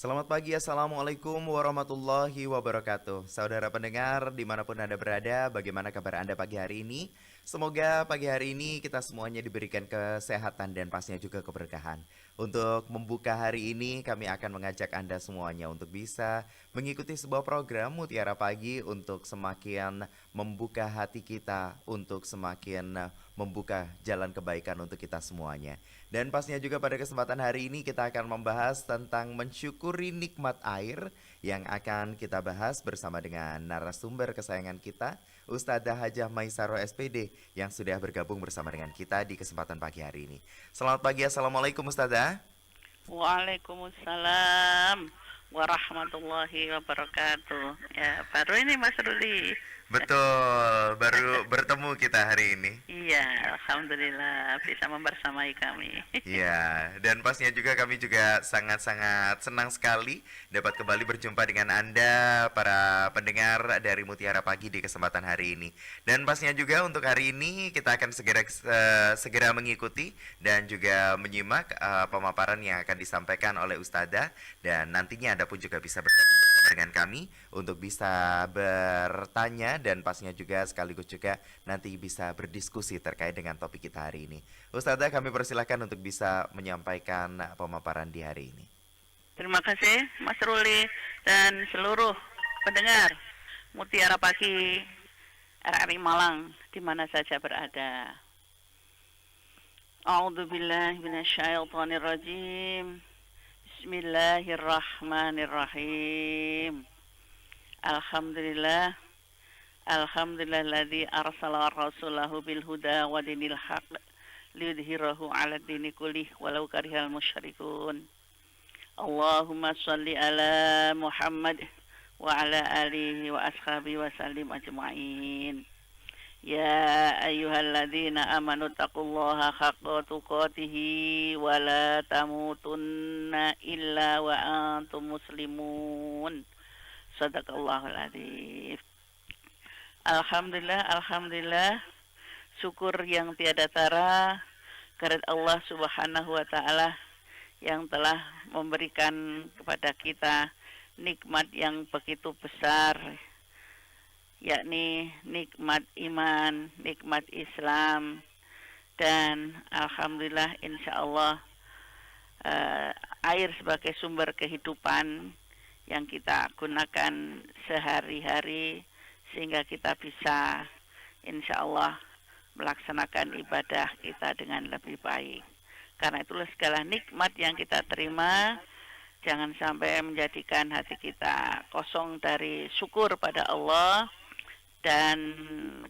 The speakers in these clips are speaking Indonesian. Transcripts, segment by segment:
Selamat pagi, Assalamualaikum warahmatullahi wabarakatuh. Saudara pendengar, dimanapun Anda berada, bagaimana kabar Anda pagi hari ini? Semoga pagi hari ini kita semuanya diberikan kesehatan dan pastinya juga keberkahan. Untuk membuka hari ini, kami akan mengajak Anda semuanya untuk bisa mengikuti sebuah program Mutiara Pagi untuk semakin membuka hati kita, untuk semakin membuka jalan kebaikan untuk kita semuanya. Dan pastinya juga pada kesempatan hari ini kita akan membahas tentang mensyukuri nikmat air yang akan kita bahas bersama dengan narasumber kesayangan kita, Ustadzah Hajah Maisaro SPD yang sudah bergabung bersama dengan kita di kesempatan pagi hari ini. Selamat pagi, Assalamualaikum Ustadzah. Waalaikumsalam warahmatullahi wabarakatuh. Ya, baru ini Mas Ruli. Betul, baru bertemu kita hari ini. Iya, alhamdulillah bisa membersamai kami. Ya, dan pastinya juga kami juga sangat-sangat senang sekali dapat kembali berjumpa dengan Anda para pendengar dari Mutiara Pagi di kesempatan hari ini. Dan pastinya juga untuk hari ini kita akan segera mengikuti dan juga menyimak pemaparan yang akan disampaikan oleh Ustadzah, dan nantinya Anda pun juga bisa bergabung bersama dengan kami untuk bisa bertanya dan pastinya juga sekaligus juga nanti bisa berdiskusi terkait dengan topik kita hari ini. Ustazah, kami persilahkan untuk bisa menyampaikan pemaparan di hari ini. Terima kasih Mas Ruli dan seluruh pendengar Mutiara Pagi RRI Malang di mana saja berada. A'udzubillahi minasyaitonirrajim. Bismillahirrahmanirrahim. Alhamdulillah. Alhamdulillahilladzi arsala rasulahu bil huda wa dinil haqq liyudhhirahu 'ala dini kullih walau karihal musyrikun. Allahumma shalli ala Muhammad wa ala alihi wa ashabihi wa sallim ajma'in. Ya ayyuhalladzina amanu taqullaha haqqa tuqatih wa la tamutunna illa wa antum muslimun. Sadaqallahul adzim. Alhamdulillah, alhamdulillah. Syukur yang tiada tara kehadirat Allah Subhanahu wa taala yang telah memberikan kepada kita nikmat yang begitu besar, yakni nikmat iman, nikmat Islam, dan alhamdulillah insyaallah air sebagai sumber kehidupan yang kita gunakan sehari-hari sehingga kita bisa insyaallah melaksanakan ibadah kita dengan lebih baik. Karena itulah segala nikmat yang kita terima jangan sampai menjadikan hati kita kosong dari syukur pada Allah dan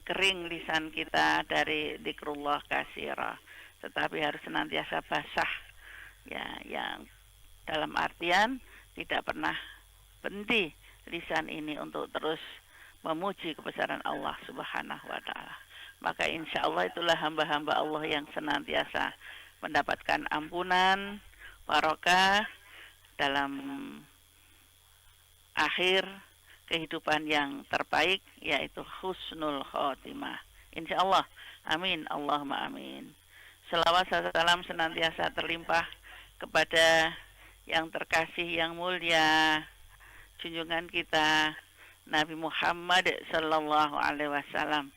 kering lisan kita dari dzikrullah katsira, tetapi harus senantiasa basah, ya, yang dalam artian tidak pernah berhenti lisan ini untuk terus memuji kebesaran Allah Subhanahu wa taala. Maka insya Allah itulah hamba-hamba Allah yang senantiasa mendapatkan ampunan, barokah dalam akhir kehidupan yang terbaik, yaitu husnul khotimah. Insya Allah, amin, Allahumma amin. Selawat salam senantiasa terlimpah kepada yang terkasih, yang mulia, junjungan kita Nabi Muhammad Sallallahu Alaihi Wasallam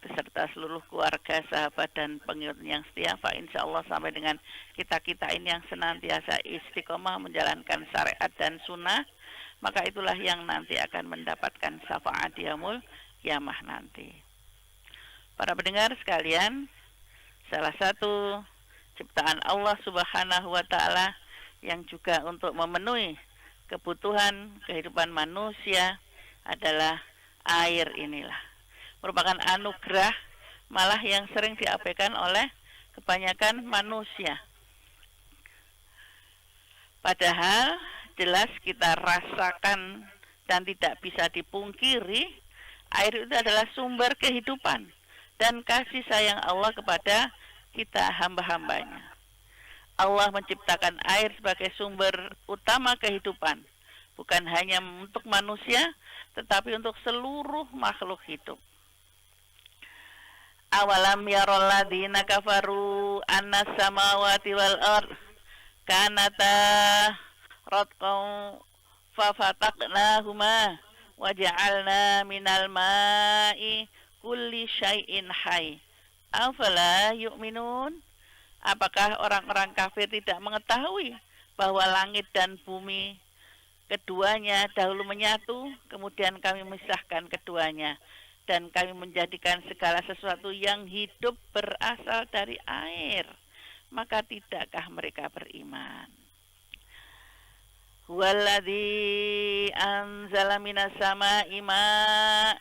beserta seluruh keluarga, sahabat dan pengikut yang setia. Insya Allah sampai dengan kita ini yang senantiasa istiqomah menjalankan syariat dan sunnah, maka itulah yang nanti akan mendapatkan syafaat yaumul kiamah nanti. Para pendengar sekalian, salah satu ciptaan Allah Subhanahu wa taala yang juga untuk memenuhi kebutuhan kehidupan manusia adalah air inilah. Merupakan anugerah malah yang sering diabaikan oleh kebanyakan manusia. Padahal jelas kita rasakan dan tidak bisa dipungkiri, air itu adalah sumber kehidupan dan kasih sayang Allah kepada kita hamba-hambanya. Allah menciptakan air sebagai sumber utama kehidupan, bukan hanya untuk manusia, tetapi untuk seluruh makhluk hidup. Awalam yarol ladzina kafaru annas samawati wal ard kanata ratqan fafataqnahuma waja'alna minal ma'i kulli syai'in hayy. Afala yu'minun? Apakah orang-orang kafir tidak mengetahui bahwa langit dan bumi keduanya dahulu menyatu, kemudian kami memisahkan keduanya, dan kami menjadikan segala sesuatu yang hidup berasal dari air. Maka tidakkah mereka beriman? Huwaladzi anzala minas sama'i ma'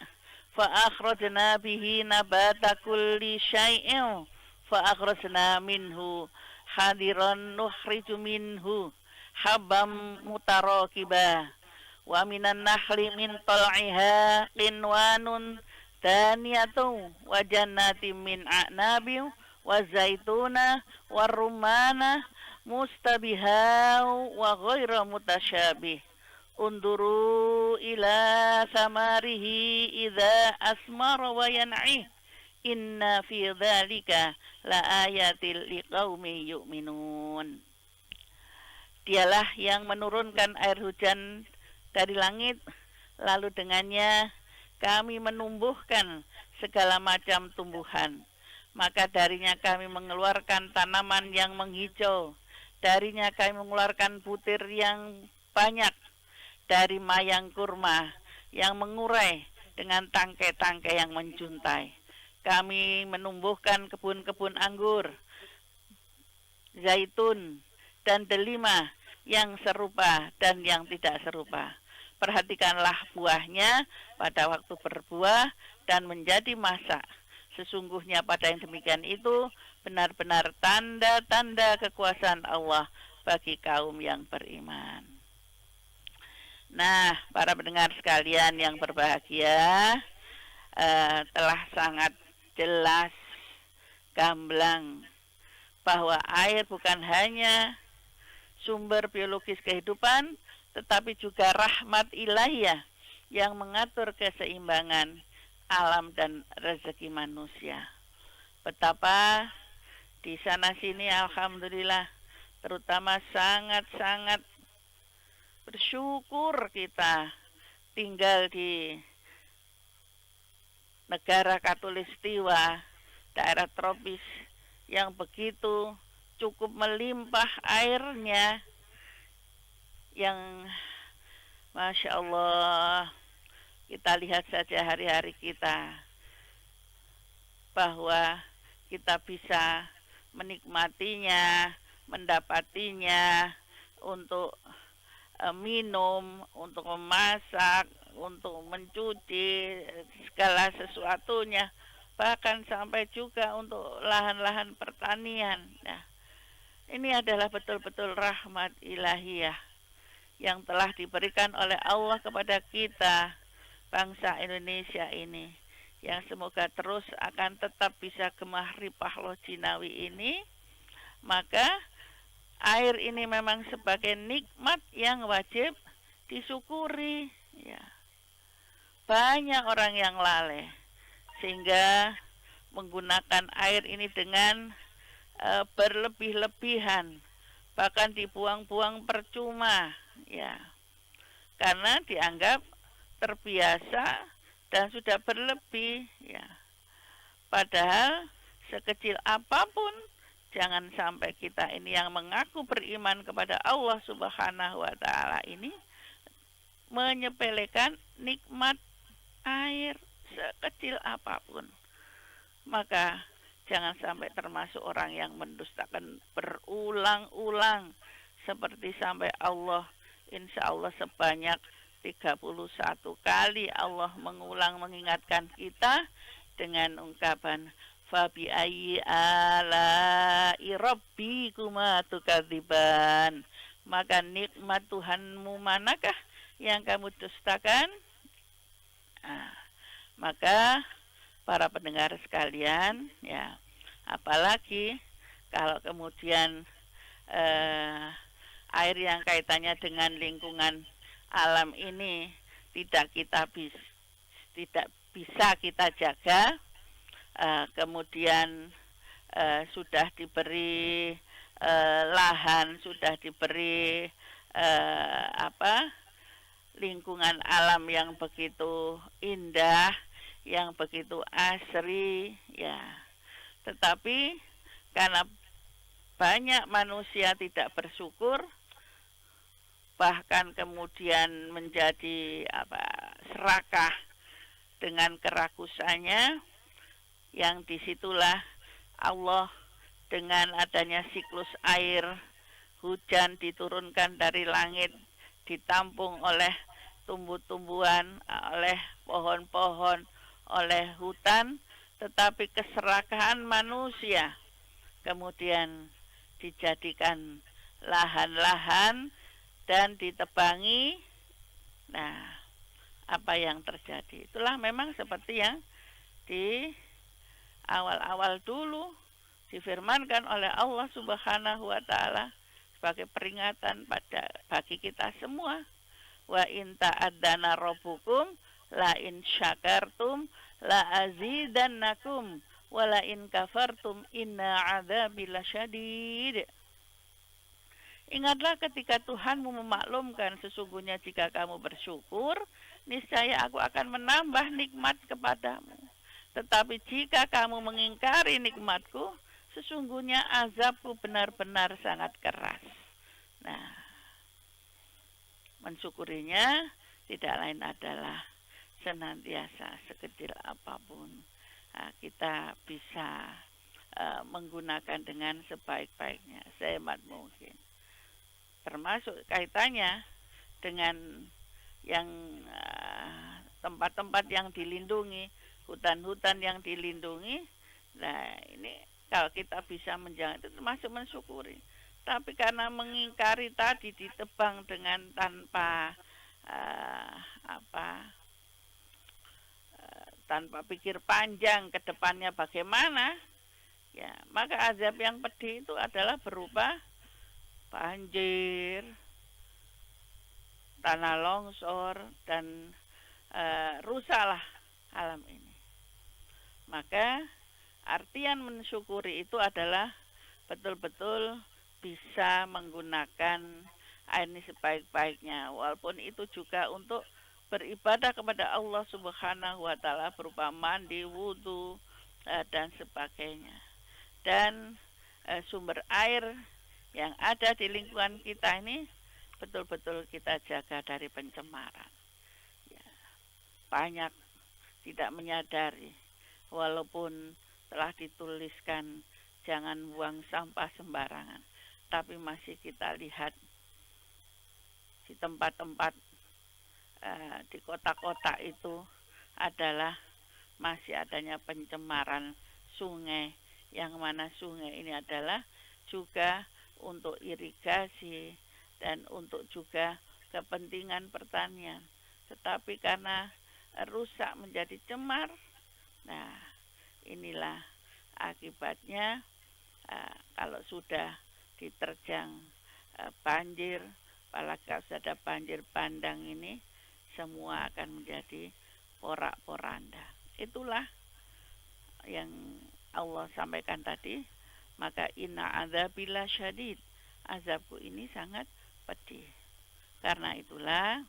fa akhrajna bihi nabata kulli syai'in fa akhrajna minhu hadiran nukhriju minhu habam mutarakiba wa minan nahli min tal'iha qinwanun daniyatu wa jannatin min a'nabin wa zaituna wa rumana mustabiha wa ghaira mutasyabih unduru ila samarihi idza asmara wa yan'ih inna fi dzalika la ayatil liqaumin yu'minun. Dialah yang menurunkan air hujan dari langit, lalu dengannya kami menumbuhkan segala macam tumbuhan. Maka darinya kami mengeluarkan tanaman yang menghijau, darinya kami mengeluarkan butir yang banyak, dari mayang kurma yang mengurai dengan tangkai-tangkai yang menjuntai. Kami menumbuhkan kebun-kebun anggur, zaitun, dan delima yang serupa dan yang tidak serupa. Perhatikanlah buahnya pada waktu berbuah dan menjadi masak. Sesungguhnya pada yang demikian itu benar-benar tanda-tanda kekuasaan Allah bagi kaum yang beriman. Nah, para pendengar sekalian yang berbahagia, telah sangat jelas, gamblang, bahwa air bukan hanya sumber biologis kehidupan, tetapi juga rahmat ilahiyah yang mengatur keseimbangan alam dan rezeki manusia. Betapa di sana sini alhamdulillah, terutama sangat-sangat bersyukur kita tinggal di negara Katulistiwa, daerah tropis yang begitu cukup melimpah airnya, yang Masya Allah, kita lihat saja hari-hari kita, bahwa kita bisa menikmatinya, mendapatinya untuk minum, untuk memasak, untuk mencuci, segala sesuatunya, bahkan sampai juga untuk lahan-lahan pertanian. Nah, ini adalah betul-betul rahmat ilahiyah yang telah diberikan oleh Allah kepada kita, bangsa Indonesia ini, yang semoga terus akan tetap bisa gemah ripah loh jinawi ini. Maka air ini memang sebagai nikmat yang wajib disyukuri, ya. Banyak orang yang lalai sehingga menggunakan air ini dengan berlebih-lebihan, bahkan dibuang-buang percuma, ya, karena dianggap terbiasa dan sudah berlebih, ya. Padahal sekecil apapun, jangan sampai kita ini yang mengaku beriman kepada Allah Subhanahu wa Ta'ala ini menyepelekan nikmat air sekecil apapun. Maka jangan sampai termasuk orang yang mendustakan berulang-ulang, seperti sampai Allah, insya Allah sebanyak 31 kali Allah mengulang mengingatkan kita dengan ungkapan fabi ayyi ala'i rabbikuma tukadziban. Maka nikmat Tuhanmu manakah yang kamu dustakan? Nah, maka para pendengar sekalian, ya, apalagi kalau kemudian air yang kaitannya dengan lingkungan alam ini tidak bisa kita jaga, kemudian sudah diberi lahan, sudah diberi apa, lingkungan alam yang begitu indah, yang begitu asri, ya. Tetapi karena banyak manusia tidak bersyukur, bahkan kemudian menjadi serakah dengan kerakusannya, yang disitulah Allah dengan adanya siklus air, hujan diturunkan dari langit, ditampung oleh tumbuh-tumbuhan, oleh pohon-pohon, oleh hutan, tetapi keserakahan manusia kemudian dijadikan lahan-lahan dan ditebangi. Nah, apa yang terjadi? Itulah memang seperti yang di awal-awal dulu difirmankan oleh Allah Subhanahu wa taala sebagai peringatan bagi kita semua. Wa in ta'adzana rabbukum la in syakartum la azidannakum wa la in kafartum inna adzabi lasyadid. Ingatlah ketika Tuhanmu memaklumkan, sesungguhnya jika kamu bersyukur, niscaya aku akan menambah nikmat kepadamu. Tetapi jika kamu mengingkari nikmatku, sesungguhnya azabku benar-benar sangat keras. Nah, mensyukurinya tidak lain adalah senantiasa sekecil apapun kita bisa menggunakan dengan sebaik-baiknya, sehemat mungkin. Termasuk kaitannya dengan yang tempat-tempat yang dilindungi, hutan-hutan yang dilindungi. Nah, ini kalau kita bisa menjaga itu termasuk mensyukuri. Tapi karena mengingkari tadi, ditebang dengan tanpa tanpa pikir panjang ke depannya bagaimana, ya maka azab yang pedih itu adalah berupa banjir, tanah longsor, dan rusaklah alam ini. Maka artian mensyukuri itu adalah betul-betul bisa menggunakan air ini sebaik-baiknya, walaupun itu juga untuk beribadah kepada Allah Subhanahu wa taala berupa mandi, wudhu, dan sebagainya. Dan sumber air yang ada di lingkungan kita ini betul-betul kita jaga dari pencemaran. Ya, banyak tidak menyadari, walaupun telah dituliskan jangan buang sampah sembarangan, tapi masih kita lihat di tempat-tempat di kota-kota itu adalah masih adanya pencemaran sungai, yang mana sungai ini adalah juga untuk irigasi dan untuk juga kepentingan pertanian. Tetapi karena rusak menjadi cemar, nah inilah akibatnya. Kalau sudah diterjang banjir, apalagi kalau sudah ada banjir bandang ini, semua akan menjadi porak-poranda. Itulah yang Allah sampaikan tadi. Maka inna adzabila syadid, azabku ini sangat pedih. Karena itulah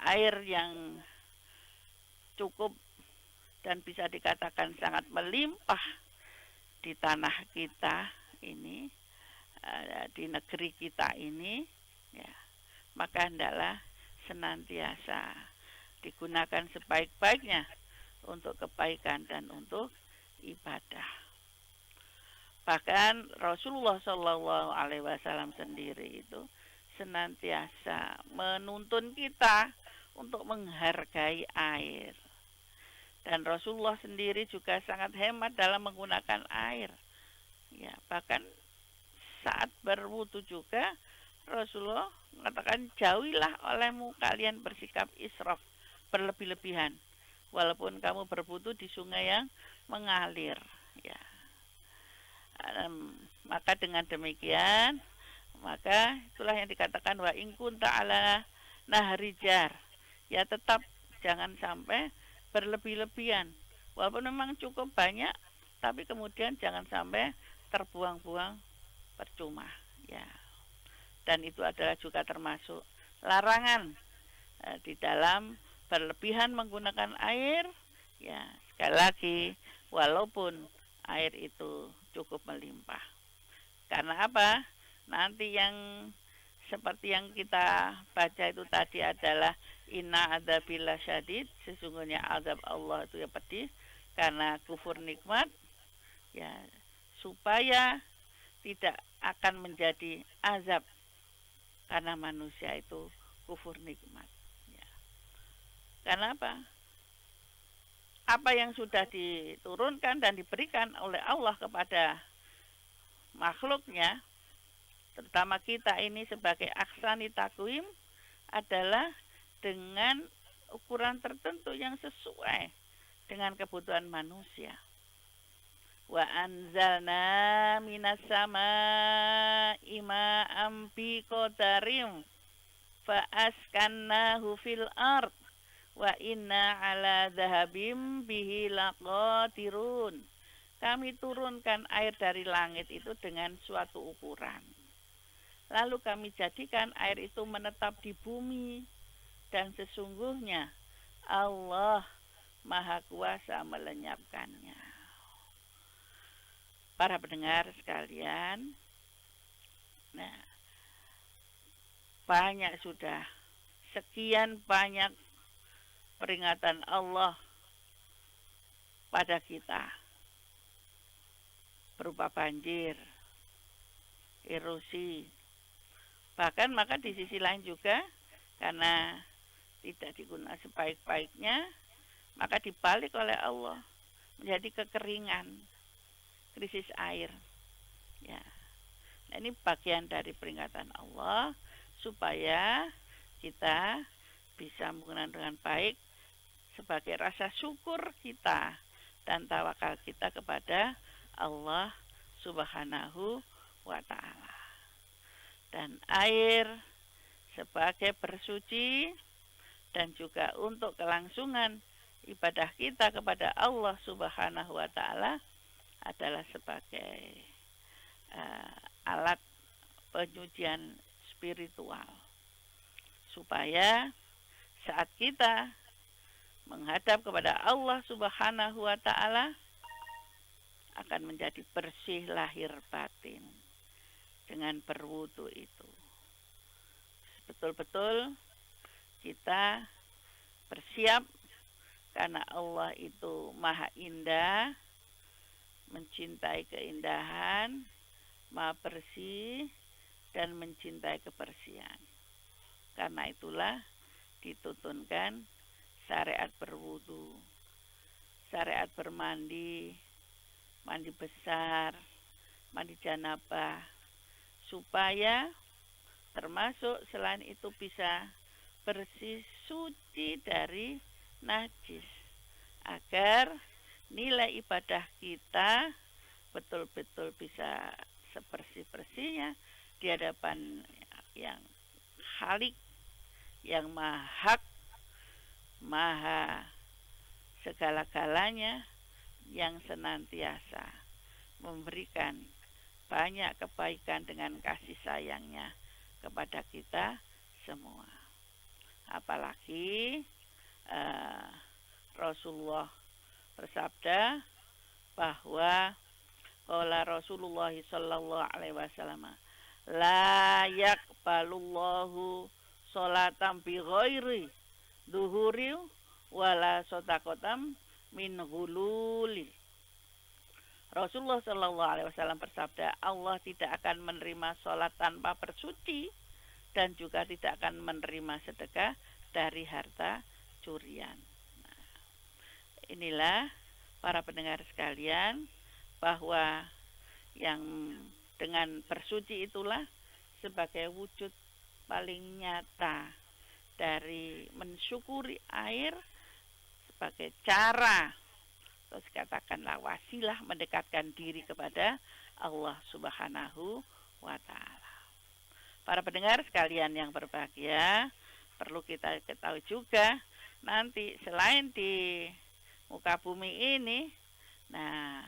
air yang cukup dan bisa dikatakan sangat melimpah di tanah kita ini, di negeri kita ini, ya, maka hendaklah senantiasa digunakan sebaik-baiknya untuk kebaikan dan untuk ibadah. Bahkan Rasulullah Shallallahu Alaihi Wasallam sendiri itu senantiasa menuntun kita untuk menghargai air. Dan Rasulullah sendiri juga sangat hemat dalam menggunakan air. Ya, bahkan saat berwudu juga Rasulullah mengatakan, jauhilah olehmu kalian bersikap israf, berlebih-lebihan, walaupun kamu berwudu di sungai yang mengalir. Ya. Maka dengan demikian, maka itulah yang dikatakan wa in kunta ala nahrijar, ya tetap jangan sampai berlebih-lebihan, walaupun memang cukup banyak, tapi kemudian jangan sampai terbuang-buang percuma, ya. dan itu adalah juga termasuk larangan di dalam berlebihan menggunakan air. Ya, sekali lagi, walaupun air itu cukup melimpah. Karena apa? Nanti yang seperti yang kita baca itu tadi adalah inna adzabillah syadid, sesungguhnya azab Allah itu yang pedih karena kufur nikmat, ya, supaya tidak akan menjadi azab karena manusia itu kufur nikmat. Ya. Karena apa? Apa yang sudah diturunkan dan diberikan oleh Allah kepada makhluknya, terutama kita ini sebagai aksani takwim, adalah dengan ukuran tertentu yang sesuai dengan kebutuhan manusia. Wa anzalna minas samaa'i ma'an biqadarin fa askannahu fil ard wa inna ala dhahabim bihi laqadirun. Kami turunkan air dari langit itu dengan suatu ukuran. Lalu kami jadikan air itu menetap di bumi. Dan sesungguhnya Allah Maha Kuasa melenyapkannya. Para pendengar sekalian, nah, banyak sudah, sekian banyak peringatan Allah pada kita berupa banjir, erosi, bahkan maka di sisi lain juga karena tidak digunakan sebaik-baiknya, maka dibalik oleh Allah menjadi kekeringan, krisis air. Ya, nah, ini bagian dari peringatan Allah supaya kita bisa menggunakan dengan baik sebagai rasa syukur kita dan tawakal kita kepada Allah Subhanahu wa ta'ala. Dan air sebagai bersuci dan juga untuk kelangsungan ibadah kita kepada Allah Subhanahu wa ta'ala adalah sebagai alat penyucian spiritual, supaya saat kita menghadap kepada Allah Subhanahu wa ta'ala akan menjadi bersih lahir batin dengan berwudu itu. Betul-betul kita bersiap karena Allah itu maha indah, mencintai keindahan, maha bersih, dan mencintai kebersihan. Karena itulah dituntunkan syariat berwudu, syariat bermandi, mandi besar, mandi janabah, supaya termasuk selain itu bisa bersih suci dari najis, agar nilai ibadah kita betul-betul bisa sebersih-bersihnya di hadapan yang Khalik, yang maha segala-galanya, yang senantiasa memberikan banyak kebaikan dengan kasih sayangnya kepada kita semua. Apalagi Rasulullah bersabda bahwa qala Rasulullah sallallahu alaihi wasallam, la yaqbalullahu sholatan bi ghairi duhuri wala shadaqatam min ghululi. Rasulullah sallallahu alaihi wasallam bersabda, Allah tidak akan menerima sholat tanpa bersuci dan juga tidak akan menerima sedekah dari harta curian. Nah, inilah para pendengar sekalian, bahwa yang dengan bersuci itulah sebagai wujud paling nyata dari mensyukuri air sebagai cara, atau katakanlah wasilah mendekatkan diri kepada Allah Subhanahu wa ta'ala. Para pendengar sekalian yang berbahagia, perlu kita ketahui juga nanti selain di muka bumi ini, nah,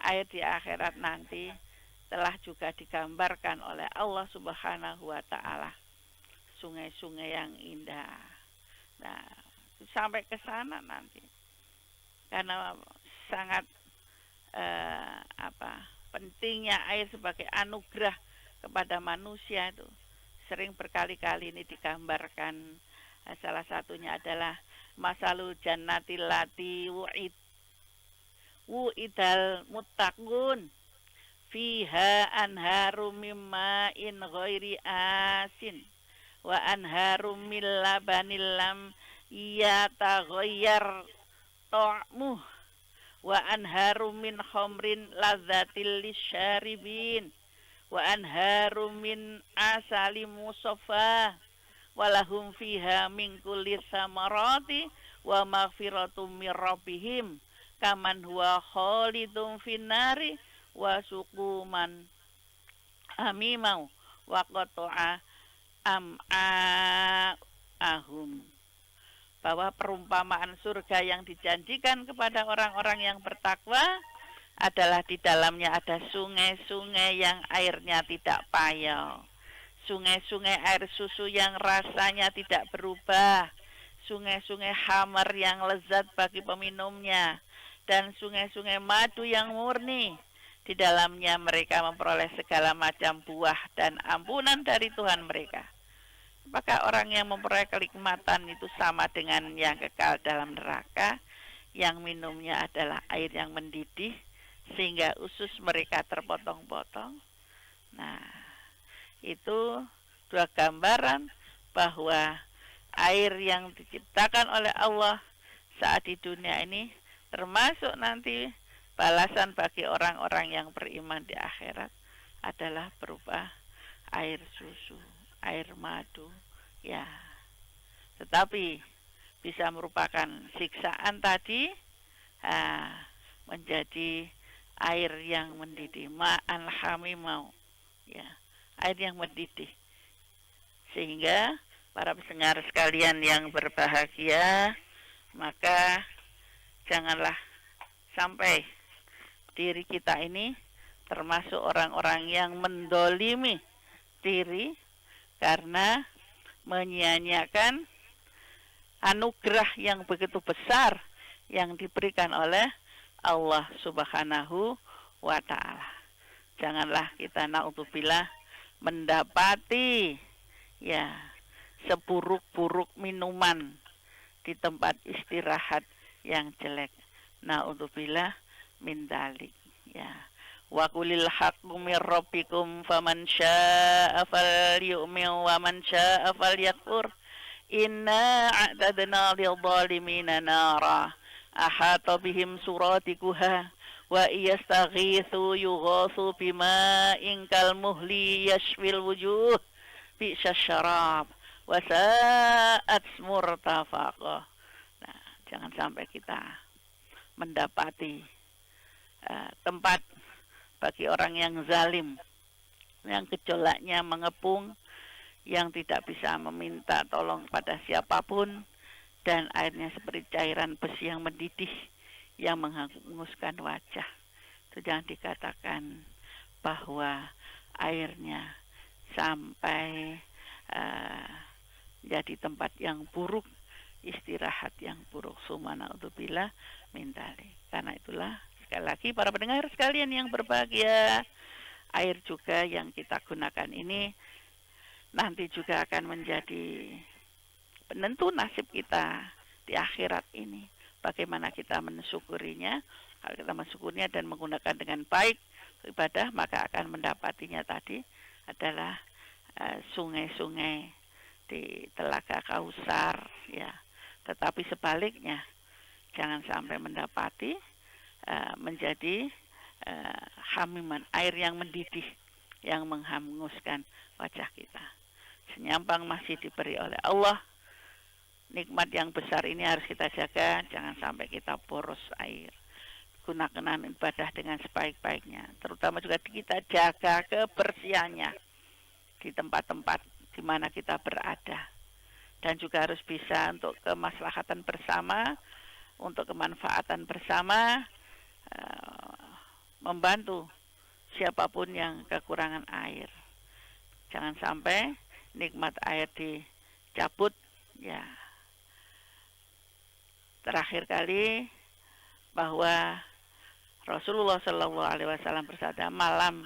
air di akhirat nanti telah juga digambarkan oleh Allah Subhanahu wa taala. Sungai-sungai yang indah. Nah, sampai ke sana nanti. Karena sangat pentingnya air sebagai anugerah kepada manusia itu sering berkali-kali ini digambarkan. Salah satunya adalah masalul jannatil lati wu'idal muttaqun fiha anharum mimma'in ghairi asin wa anharum min labanil lam yataghayyar ta'muh wa anharum min khamrin ladzatil lisyaribin wa anharum min asalim musaffa walahum fiha min kulli samarati wa maghfiratum mir rabbihim kaman huwa khalidun finnari wa suquman amimau wa qata'a am'ahum. Bahwa perumpamaan surga yang dijanjikan kepada orang-orang yang bertakwa adalah di dalamnya ada sungai-sungai yang airnya tidak payau, sungai-sungai air susu yang rasanya tidak berubah, sungai-sungai khamar yang lezat bagi peminumnya, dan sungai-sungai madu yang murni. Di dalamnya mereka memperoleh segala macam buah dan ampunan dari Tuhan mereka. Apakah orang yang memperoleh kenikmatan itu sama dengan yang kekal dalam neraka, yang minumnya adalah air yang mendidih sehingga usus mereka terpotong-potong? Nah, itu dua gambaran bahwa air yang diciptakan oleh Allah saat di dunia ini termasuk nanti balasan bagi orang-orang yang beriman di akhirat adalah berupa air susu, air madu, ya. Tetapi bisa merupakan siksaan tadi, menjadi air yang mendidih, ma'an hamimau, ya, air yang mendidih. Sehingga para pendengar sekalian yang berbahagia, maka janganlah sampai diri kita ini termasuk orang-orang yang mendolimi diri karena menyia-nyiakan anugerah yang begitu besar yang diberikan oleh Allah Subhanahu wa ta'ala. Janganlah kita naudzubillah mendapati ya seburuk-buruk minuman di tempat istirahat yang jelek. Naudzubillah min dzalik, ya. Wa qulil haqqu mir rabbikum faman syaa'a falyu'min wa man syaa'a falyakfur. Inna a'tadna lidh-dhalimina nara ahata bihim suratikuha wa iyastaghitsu yughatsu bima'in kalmuhli yashfil wujuh bi'sas syarab wa sa'at murtafaqah. Nah, jangan sampai kita mendapati tempat bagi orang yang zalim, yang gejolaknya mengepung, yang tidak bisa meminta tolong pada siapapun, dan airnya seperti cairan besi yang mendidih, yang menghanguskan wajah. Itu jangan dikatakan bahwa airnya sampai jadi tempat yang buruk, istirahat yang buruk. Subhanallah min dzalik. Karena itulah sekali lagi para pendengar sekalian yang berbahagia, air juga yang kita gunakan ini nanti juga akan menjadi penentu nasib kita di akhirat ini. Bagaimana kita mensyukurinya? Kalau kita mensyukurinya dan menggunakan dengan baik ibadah, maka akan mendapatinya tadi adalah sungai-sungai di Telaga Kausar, ya. Tetapi sebaliknya, jangan sampai mendapati menjadi hamiman, air yang mendidih, yang menghanguskan wajah kita. Senyampang masih diberi oleh Allah, nikmat yang besar ini harus kita jaga, jangan sampai kita boros air. Gunakan ibadah dengan sebaik-baiknya, terutama juga kita jaga kebersihannya di tempat-tempat di mana kita berada, dan juga harus bisa untuk kemaslahatan bersama, untuk kemanfaatan bersama, membantu siapapun yang kekurangan air. Jangan sampai nikmat air dicabut. Ya, terakhir kali bahwa Rasulullah Shallallahu Alaihi Wasallam bersabda, malam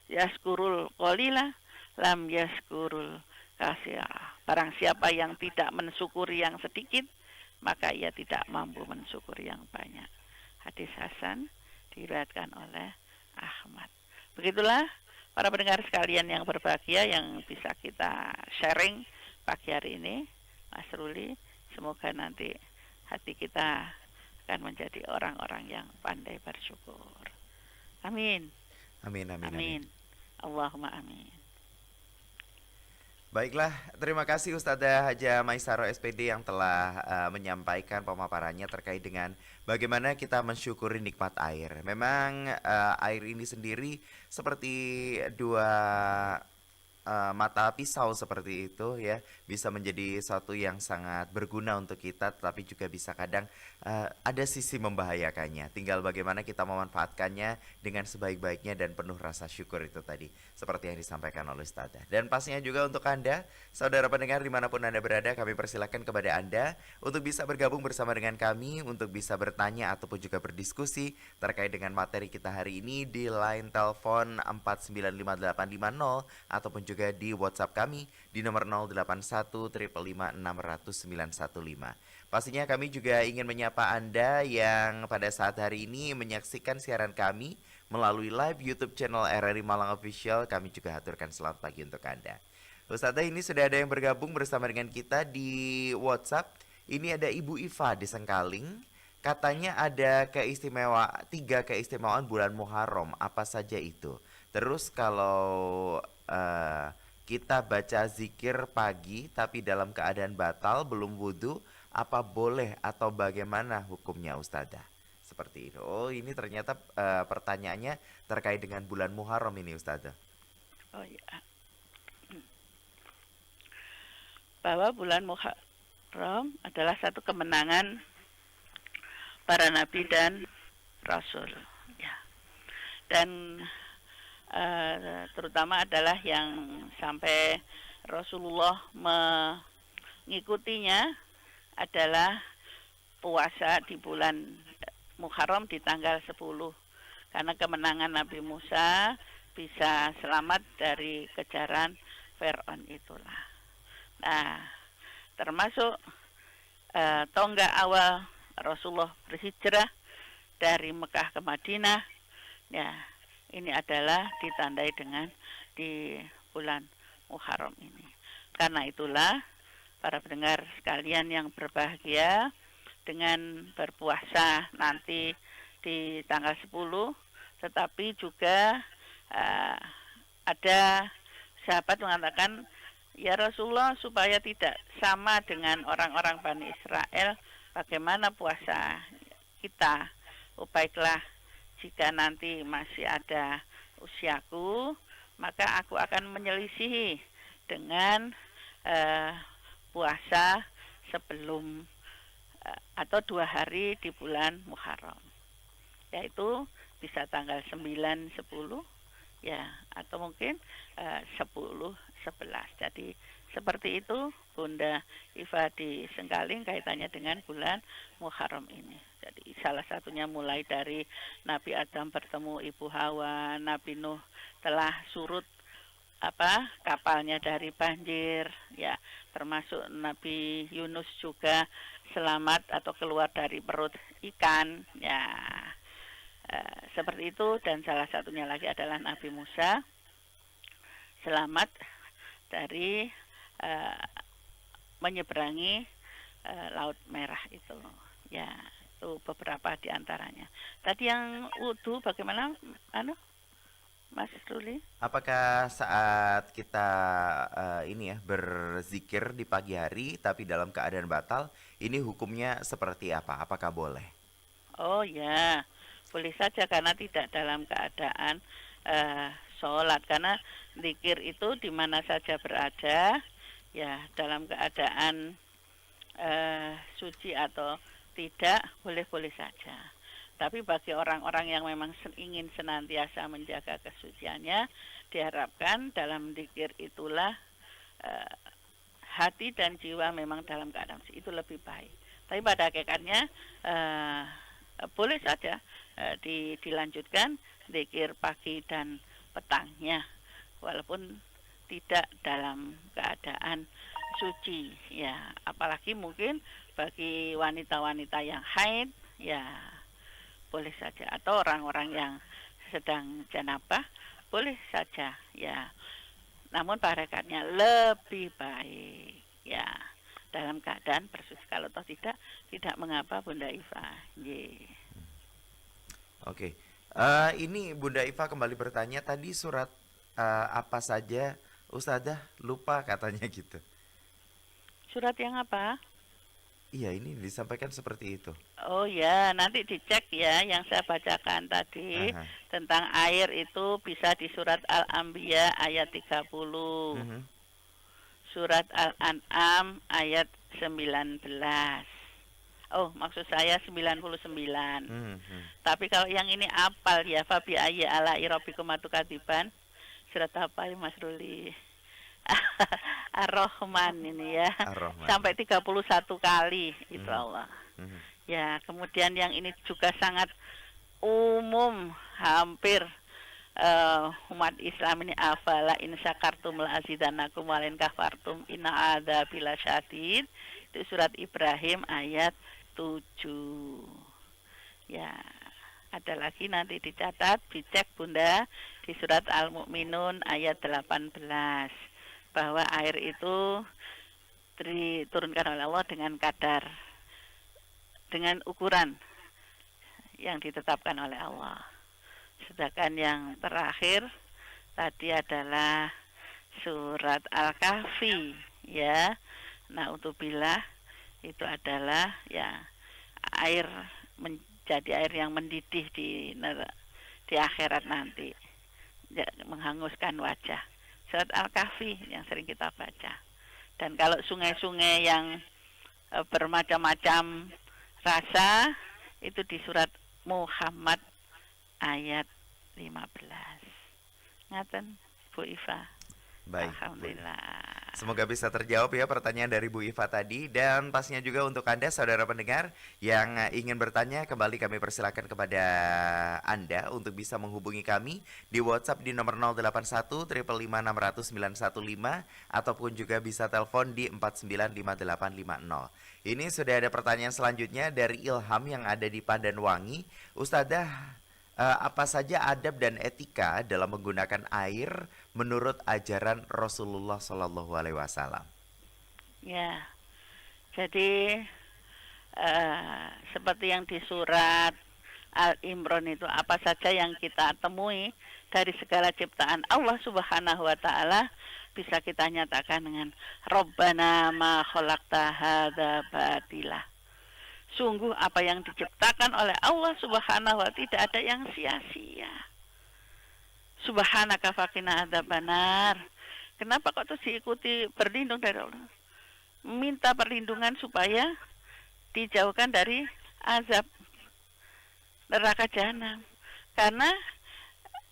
yaskurul qalila lam yaskurul kasirah. Barang siapa yang tidak mensyukuri yang sedikit, maka ia tidak mampu mensyukuri yang banyak. Hadis hasan diriwayatkan oleh Ahmad. Begitulah para pendengar sekalian yang berbahagia yang bisa kita sharing pagi hari ini, Mas Ruli. Semoga nanti hati kita akan menjadi orang-orang yang pandai bersyukur. Amin. Amin, amin, amin. Amin. Allahumma amin. Baiklah, terima kasih Ustadzah Haja Maisaro SPD yang telah menyampaikan pemaparannya terkait dengan bagaimana kita mensyukuri nikmat air. Memang air ini sendiri seperti dua mata pisau seperti itu ya, bisa menjadi sesuatu yang sangat berguna untuk kita, tetapi juga bisa kadang ada sisi membahayakannya. Tinggal bagaimana kita memanfaatkannya dengan sebaik-baiknya dan penuh rasa syukur itu tadi, seperti yang disampaikan oleh Ustadzah. Dan pastinya juga untuk Anda, saudara pendengar dimanapun Anda berada, kami persilakan kepada Anda untuk bisa bergabung bersama dengan kami, untuk bisa bertanya ataupun juga berdiskusi terkait dengan materi kita hari ini di line telepon 495850 ataupun juga di WhatsApp kami di nomor 081555600915. Pastinya kami juga ingin menyapa Anda yang pada saat hari ini menyaksikan siaran kami melalui live YouTube channel RRI Malang Official. Kami juga haturkan selamat pagi untuk Anda. Ustazah, ini sudah ada yang bergabung bersama dengan kita di WhatsApp. Ini ada Ibu Iva di Sengkaling. Katanya ada tiga keistimewaan bulan Muharram. Apa saja itu? Terus kalau kita baca zikir pagi tapi dalam keadaan batal belum wudhu, apa boleh atau bagaimana hukumnya Ustazah? Seperti itu. Oh, ini ternyata pertanyaannya terkait dengan bulan Muharram ini Ustazah. Oh ya. Bahwa bulan Muharram adalah satu kemenangan para nabi dan rasul. Ya. Dan terutama adalah yang sampai Rasulullah mengikutinya adalah puasa di bulan Muharram di tanggal 10, karena kemenangan Nabi Musa bisa selamat dari kejaran Fir'aun itulah. Nah, termasuk tonggak awal Rasulullah berhijrah dari Mekah ke Madinah, ya, ini adalah ditandai dengan di bulan Muharram ini. Karena itulah para pendengar sekalian yang berbahagia, dengan berpuasa nanti di tanggal 10, tetapi juga ada sahabat mengatakan, ya Rasulullah, supaya tidak sama dengan orang-orang Bani Israel, bagaimana puasa kita? Oh baiklah, jika nanti masih ada usiaku, maka aku akan menyelisihi dengan puasa sebelum atau 2 hari di bulan Muharram, yaitu bisa tanggal 9, 10 ya, atau mungkin 10, 11. Jadi seperti itu Bunda Iva di Sengkaling kaitannya dengan bulan Muharram ini. Jadi salah satunya mulai dari Nabi Adam bertemu Ibu Hawa, Nabi Nuh telah surut kapalnya dari banjir, ya, termasuk Nabi Yunus juga selamat atau keluar dari perut ikan, ya, seperti itu. Dan salah satunya lagi adalah Nabi Musa selamat dari menyeberangi Laut Merah itu, ya, itu beberapa di antaranya. Tadi yang wudu bagaimana, Mas Ruli? Apakah saat kita berzikir di pagi hari tapi dalam keadaan batal, ini hukumnya seperti apa? Apakah boleh? Oh ya, boleh saja karena tidak dalam keadaan sholat, karena zikir itu di mana saja berada, ya, dalam keadaan suci atau tidak, boleh-boleh saja. Tapi bagi orang-orang yang memang ingin senantiasa menjaga kesuciannya, diharapkan dalam zikir itulah eh, hati dan jiwa memang dalam keadaan bersih, itu lebih baik. Tapi pada hakikatnya eh, boleh saja dilanjutkan zikir pagi dan petangnya, walaupun tidak dalam keadaan suci, ya. Apalagi mungkin bagi wanita-wanita yang haid, ya boleh saja, atau orang-orang yang sedang janabah boleh saja, ya. Namun barakatnya lebih baik, ya, dalam keadaan bersuci. Kalau toh tidak mengapa Bunda Iva. Oke. Ini Bunda Iva kembali bertanya tadi surat apa saja, Ustazah lupa katanya gitu. Surat yang apa? Iya, ini disampaikan seperti itu. Oh ya, nanti dicek ya yang saya bacakan tadi Aha. tentang air itu bisa di surat Al-Anbiya ayat 30. Mhm. Surat Al-An'am ayat 19. Oh, maksud saya 99. Mhm. Tapi kalau yang ini apal ya, Fabi ayya ala irabikum atukadiban. Surat apa ya Mas Ruli? Ar-Rahman ini ya. Ar-Rahman. Sampai 31 kali itu Mhm. Allah. Mhm. Ya, kemudian yang ini juga sangat umum, hampir umat Islam ini, afala in syakartum la azidanakum wa in kafartum inna adzabil syadid. Itu surat Ibrahim ayat 7. Ya, ada lagi nanti dicatat, dicek Bunda di surat Al-Mu'minun ayat 18, bahwa air itu diturunkan oleh Allah dengan kadar, dengan ukuran yang ditetapkan oleh Allah. Sedangkan yang terakhir tadi adalah surat Al-Kahfi, ya. Nah, untuk bilah itu adalah ya air menjadi air yang mendidih di akhirat nanti, ya, menghanguskan wajah. Surat Al-Kahfi yang sering kita baca. Dan kalau sungai-sungai yang bermacam-macam rasa itu di surat Muhammad ayat 15. Ngaten Bu Iva. Baik, Bu. Alhamdulillah. Semoga bisa terjawab ya pertanyaan dari Bu Iva tadi. Dan pastinya juga untuk Anda saudara pendengar yang ingin bertanya, kembali kami persilakan kepada Anda untuk bisa menghubungi kami di WhatsApp di nomor 081 555 600 915 ataupun juga bisa telepon di 495850. Ini sudah ada pertanyaan selanjutnya dari Ilham yang ada di Pandanwangi. Ustazah, apa saja adab dan etika dalam menggunakan air menurut ajaran Rasulullah Shallallahu Alaihi Wasallam? Ya, jadi seperti yang di surat Al-Imran itu, apa saja yang kita temui dari segala ciptaan Allah Subhanahu wa taala bisa kita nyatakan dengan Rabbana ma khalaqta hadza batila. Sungguh apa yang diciptakan oleh Allah Subhanahu wa tidak ada yang sia-sia. Subhanaka faqina adzabannar. Kenapa kok terus diikuti berlindung dari Allah? Minta perlindungan supaya dijauhkan dari azab neraka jahanam. Karena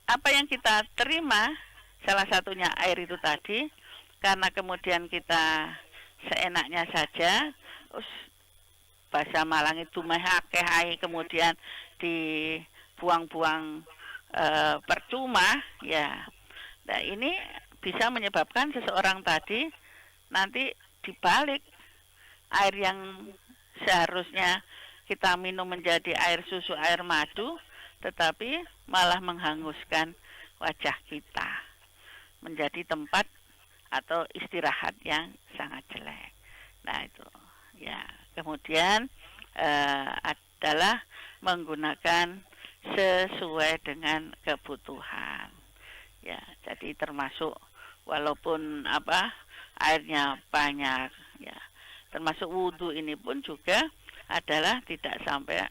apa yang kita terima, salah satunya air itu tadi, karena kemudian kita seenaknya saja, bahasa Malang itu mehakeh, kemudian dibuang-buang percuma, ya. Nah, ini bisa menyebabkan seseorang tadi nanti dibalik air yang seharusnya kita minum menjadi air susu, air madu, tetapi malah menghanguskan wajah kita, menjadi tempat atau istirahat yang sangat jelek. Nah itu, ya. Kemudian adalah menggunakan sesuai dengan kebutuhan. Ya, jadi termasuk walaupun airnya banyak, ya. Termasuk wudhu ini pun juga adalah tidak sampai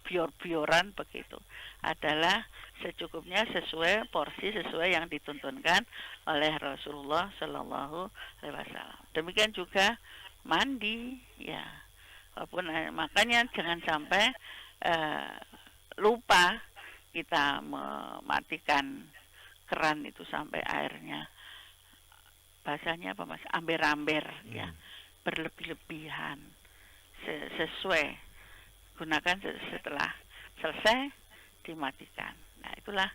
bior-bioran begitu. Adalah secukupnya, sesuai porsi, sesuai yang dituntunkan oleh Rasulullah Shallallahu Alaihi Wasallam. Demikian juga mandi, ya. Walaupun makanya jangan sampai lupa kita mematikan keran itu sampai airnya, bahasanya apa Mas, amber-amber ya, berlebih-lebihan. Sesuai, gunakan setelah selesai dimatikan. Nah, itulah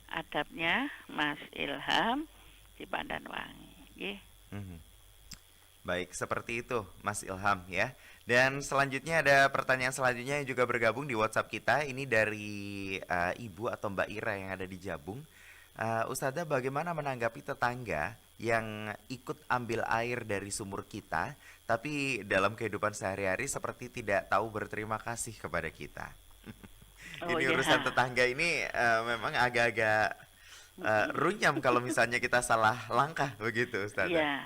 adabnya Mas Ilham di Pandanwangi. Mhm. Baik, seperti itu Mas Ilham ya. Dan selanjutnya ada pertanyaan selanjutnya yang juga bergabung di WhatsApp kita. Ini dari Ibu atau Mbak Ira yang ada di Jabung. Ustazah, bagaimana menanggapi tetangga yang ikut ambil air dari sumur kita, tapi dalam kehidupan sehari-hari seperti tidak tahu berterima kasih kepada kita? Oh Ini ya. urusan tetangga ini memang agak-agak runyam kalau misalnya kita salah langkah begitu, Ustazah. Iya.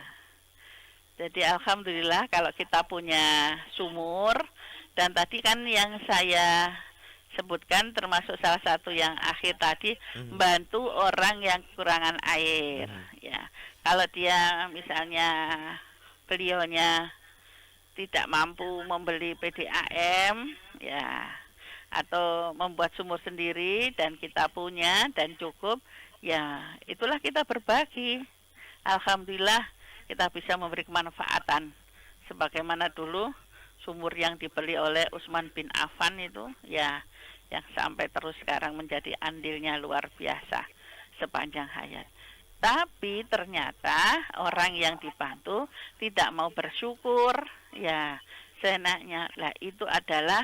Jadi alhamdulillah kalau kita punya sumur, dan tadi kan yang saya sebutkan termasuk salah satu yang akhir tadi, Mhm, bantu orang yang kekurangan air mhm, ya. Kalau dia misalnya beliaunya tidak mampu membeli PDAM ya, atau membuat sumur sendiri dan kita punya dan cukup, ya itulah kita berbagi. Alhamdulillah kita bisa memberi kemanfaatan sebagaimana dulu sumur yang dibeli oleh Utsman bin Affan itu ya, yang sampai terus sekarang menjadi andilnya luar biasa sepanjang hayat. Tapi ternyata orang yang dibantu tidak mau bersyukur, ya seenaknya. Lah itu adalah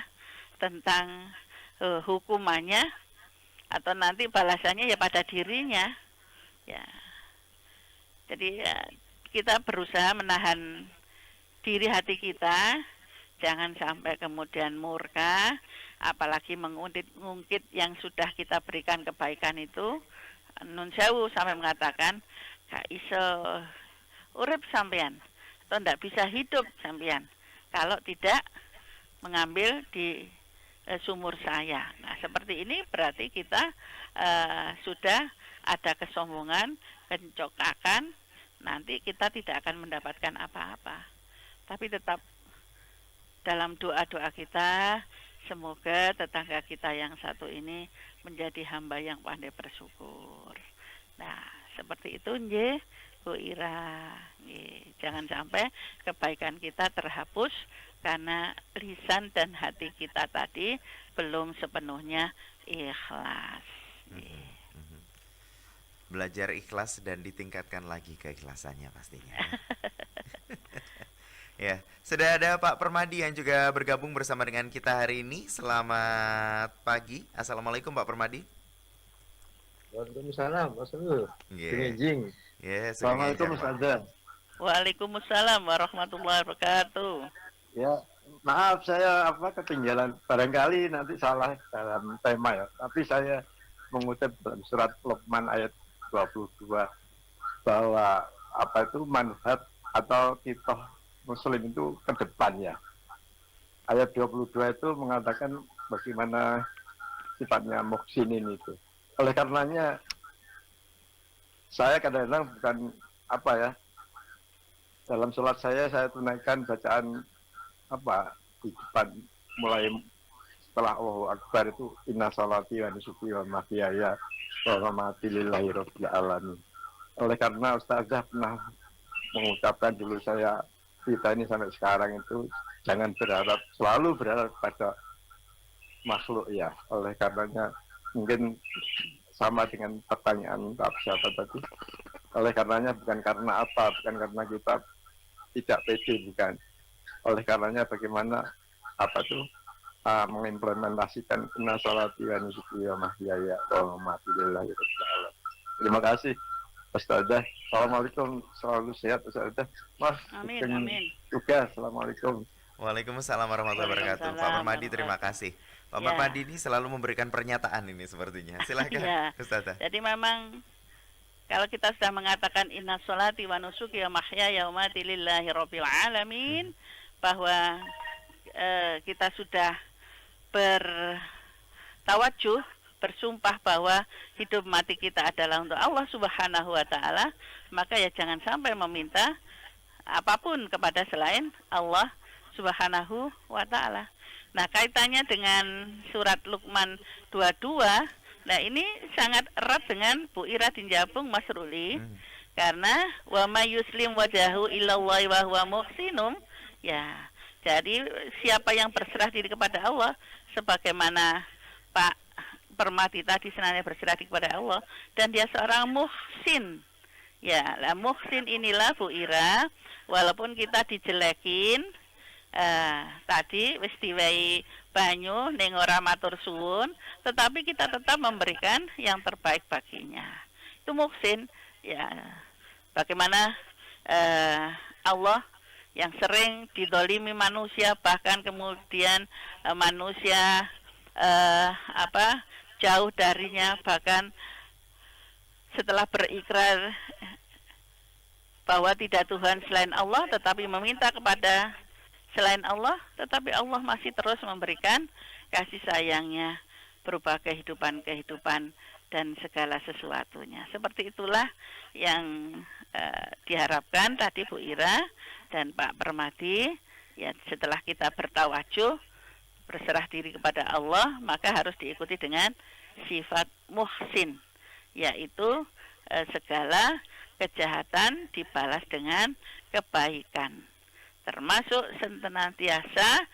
tentang hukumannya atau nanti balasannya ya pada dirinya. Ya, jadi ya, kita berusaha menahan diri hati kita, jangan sampai kemudian murka, apalagi mengungkit yang sudah kita berikan kebaikan itu. Nun sewu sampai mengatakan gak iso urip sampean atau ndak bisa hidup sampean kalau tidak mengambil di sumur saya. Nah, seperti ini berarti kita sudah ada kesombongan, kencokakan, nanti kita tidak akan mendapatkan apa-apa. Tapi tetap dalam doa-doa kita, semoga tetangga kita yang satu ini menjadi hamba yang pandai bersyukur. Nah, seperti itu nggih, Bu Ira. Nggih, jangan sampai kebaikan kita terhapus karena lisan dan hati kita tadi belum sepenuhnya ikhlas. mhm, mhm. Belajar ikhlas dan ditingkatkan lagi keikhlasannya pastinya ya. Ya, sudah ada Pak Permadi yang juga bergabung bersama dengan kita hari ini. Selamat pagi. Assalamualaikum Pak Permadi. Waalaikumsalam, Mas Nur. Nggih. Jing. Ya, sugeng Assalamualaikum enjang, Pak. Ustazah. Waalaikumsalam warahmatullahi wabarakatuh. Ya, maaf saya ketinggalan. Barangkali nanti salah dalam tema ya. Tapi saya mengutip dalam surat Luqman ayat 22 bahwa manhaj atau kitab Muslim itu ke depannya. Ayat 22 itu mengatakan bagaimana sifatnya muhsinin itu. Oleh karenanya saya kadang-kadang bukan dalam sholat saya tunaikan bacaan di depan, mulai setelah Allahu Akbar itu inna sholati wa nusuki wa mahyaya wa mamati lillahi rabbil alamin. Oleh karena Ustazah pernah mengucapkan dulu kita ini sampai sekarang itu jangan selalu berharap pada makhluk ya. Oleh karenanya mungkin sama dengan pertanyaan Pak siapa tadi. Oleh karenanya bukan karena bukan karena kita tidak pede, bukan. Oleh karenanya bagaimana mengimplementasikan inna sholati wa nusuki wa mahyaya wa mamati lillahi rabbil alamin. Terima kasih Ustazah. Assalamualaikum, selalu sehat Ustazah. Mas, Amin, amin. juga Assalamualaikum. Waalaikumsalam warahmatullahi wabarakatuh. Pak Waalaikumsalam Permadi, terima warahmatullahi. kasih. Pak Ya. Permadi ini selalu memberikan pernyataan ini sepertinya. Silakan, Ya. Ustazah. Jadi memang kalau kita sudah mengatakan inna sholati wa nusuki wa mahyaya wa mamati lillahi rabbil alamin, bahwa kita sudah bertawajuh, bersumpah bahwa hidup mati kita adalah untuk Allah Subhanahu wa taala, maka ya jangan sampai meminta apapun kepada selain Allah Subhanahu wa taala. Nah, kaitannya dengan surat Luqman 22, nah ini sangat erat dengan Bu Ira Dinjabung Mas Ruli. Hmm. Karena wa may yuslim wajahu ilallahi wa huwa muhsinum, ya. Jadi siapa yang berserah diri kepada Allah sebagaimana Pak Permati tadi senantiasa berserah diri kepada Allah dan dia seorang muhsin. Ya, lah muhsin inilah Bu Ira, walaupun kita dijelekin tadi wis diwehi banyu ning ora matur suwun, tetapi kita tetap memberikan yang terbaik baginya. Itu muhsin, ya. Bagaimana Allah yang sering didolimi manusia, bahkan kemudian manusia jauh darinya, bahkan setelah berikrar bahwa tidak Tuhan selain Allah, tetapi meminta kepada selain Allah, tetapi Allah masih terus memberikan kasih sayangnya berupa kehidupan dan segala sesuatunya. Seperti itulah yang diharapkan tadi Bu Ira dan Pak Permadi, ya setelah kita bertawajuh, berserah diri kepada Allah, maka harus diikuti dengan sifat muhsin, yaitu segala kejahatan dibalas dengan kebaikan. Termasuk senantiasa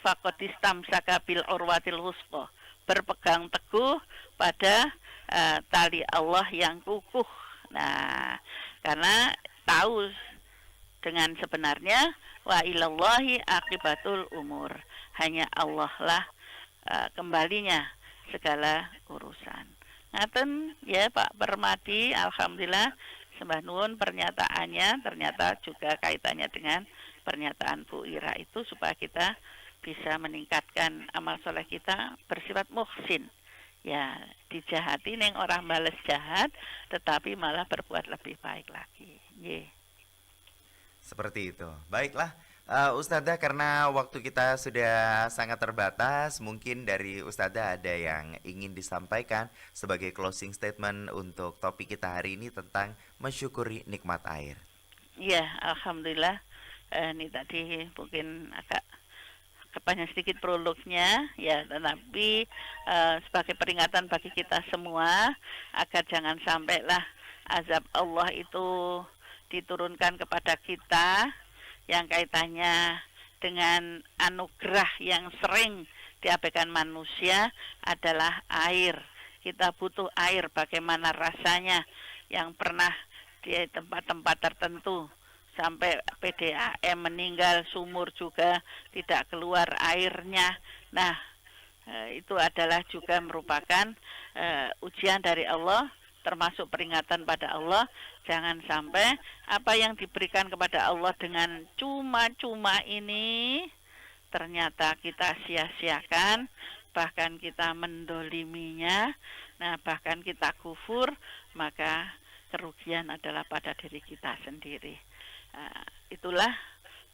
faqadistam sakabil urwatil wusqa, berpegang teguh pada tali Allah yang kukuh. Nah, karena tahu dengan sebenarnya wa ilallahi aqibatul umur, hanya Allah lah kembalinya segala urusan. Ngaten ya Pak Permadi, alhamdulillah sembah nuwun pernyataannya, ternyata juga kaitannya dengan pernyataan Bu Ira itu, supaya kita bisa meningkatkan amal soleh kita bersifat muhsin. Ya, dijahati neng orang bales jahat, tetapi malah berbuat lebih baik lagi. Seperti itu. Baiklah, Ustadzah, karena waktu kita sudah sangat terbatas, mungkin dari Ustadzah ada yang ingin disampaikan sebagai closing statement untuk topik kita hari ini tentang mensyukuri nikmat air. Ya, alhamdulillah. Ini tadi mungkin agak kepanjang sedikit prolognya, ya, tetapi sebagai peringatan bagi kita semua agar jangan sampailah azab Allah itu diturunkan kepada kita yang kaitannya dengan anugerah yang sering diabaikan manusia adalah air. Kita butuh air, bagaimana rasanya yang pernah di tempat-tempat tertentu sampai PDAM meninggal, sumur juga tidak keluar airnya. Nah, itu adalah juga merupakan ujian dari Allah, termasuk peringatan pada Allah. Jangan sampai apa yang diberikan kepada Allah dengan cuma-cuma ini ternyata kita sia-siakan, bahkan kita mendoliminya, nah bahkan kita kufur, maka kerugian adalah pada diri kita sendiri. Itulah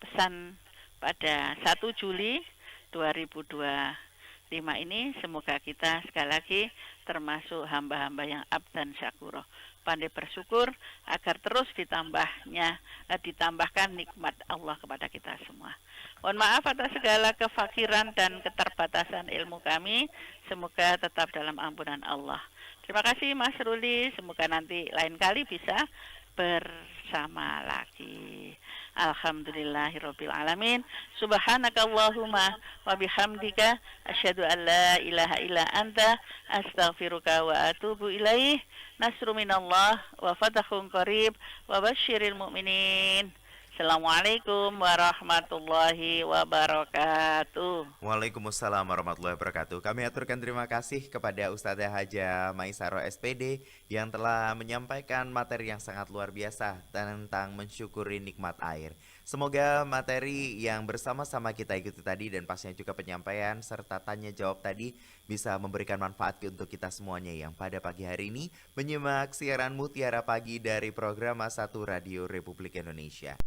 pesan pada 1 Juli 2025 ini. Semoga kita sekali lagi termasuk hamba-hamba yang abdan syakuroh, pandai bersyukur agar terus ditambahkan nikmat Allah kepada kita semua. Mohon maaf atas segala kefakiran dan keterbatasan ilmu kami. Semoga tetap dalam ampunan Allah. Terima kasih Mas Ruli. Semoga nanti lain kali bisa bersama lagi. Alhamdulillahirabbil alamin. Subhanakallahumma wa bihamdika asyhadu an la ilaha illa anta astaghfiruka wa atubu ilaih. Nasru minallah wa fathun qarib wa basyiril mu'minin. Assalamualaikum warahmatullahi wabarakatuh. Waalaikumsalam warahmatullahi wabarakatuh. Kami aturkan terima kasih kepada Ustadzah Haja Maisaro SPD yang telah menyampaikan materi yang sangat luar biasa tentang mensyukuri nikmat air. Semoga materi yang bersama-sama kita ikuti tadi dan pastinya juga penyampaian serta tanya jawab tadi bisa memberikan manfaat untuk kita semuanya yang pada pagi hari ini menyimak siaran Mutiara Pagi dari program A1 Radio Republik Indonesia.